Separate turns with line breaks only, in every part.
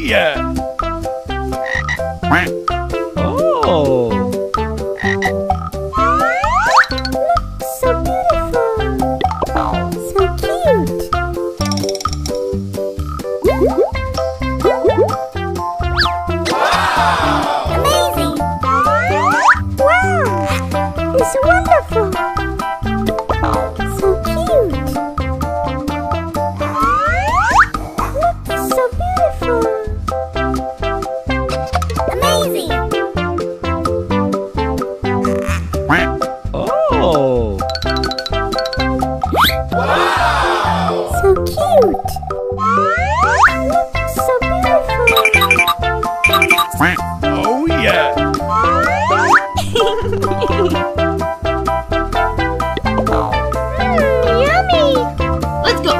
yeah! Oh!
So beautiful! So cute! Amazing! Wow! It's wonderful! So cute! Look, so beautiful! Amazing!
Oh!
So cute! Look, so beautiful!
Oh yeah!
Yummy!
Let's go.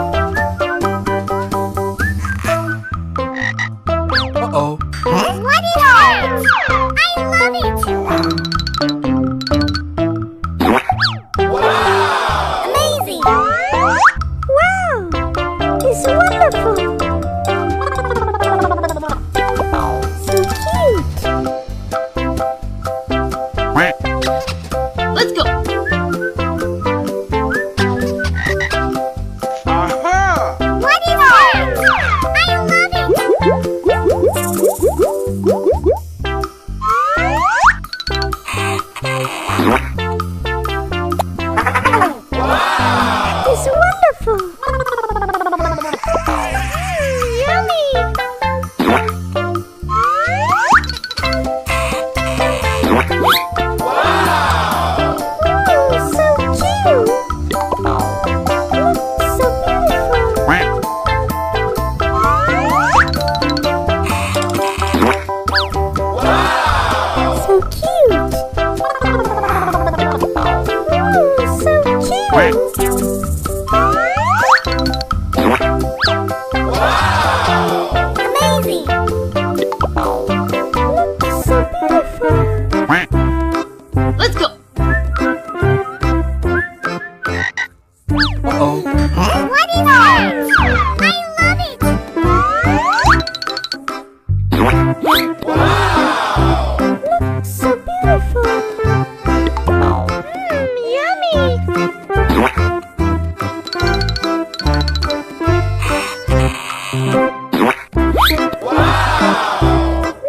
Uh-oh!
What is that? I love it! Amazing! Wow! It's wonderful! So cute!
Let's go.
Aha!
What is that? I love it! It's wonderful! Yummy! Ooh, so cute! So beautiful! So cute! Ooh, so cute! Amazing! Look, so beautiful!
Let's go.
Uh-oh!
What is that? I love it! Look, so beautiful! Yummy!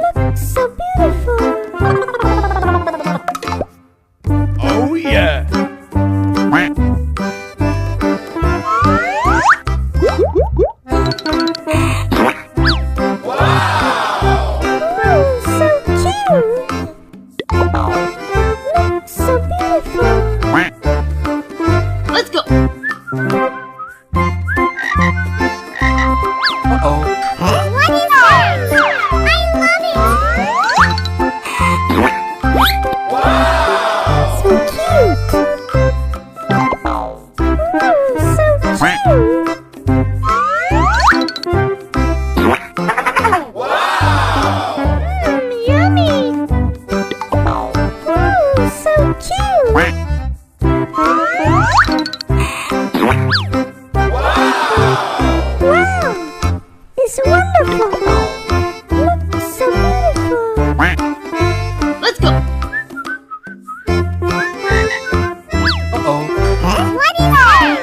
Look, so beautiful!
Oh yeah!
Ooh, so cute! Look, so beautiful!
Let's go.
Uh-oh!
What is that? I love it! So cute! Ooh, so cute! Yummy! Ooh, so cute! Wow! It's wonderful! Look, so beautiful!
Let's go.
Uh-oh!
What is that?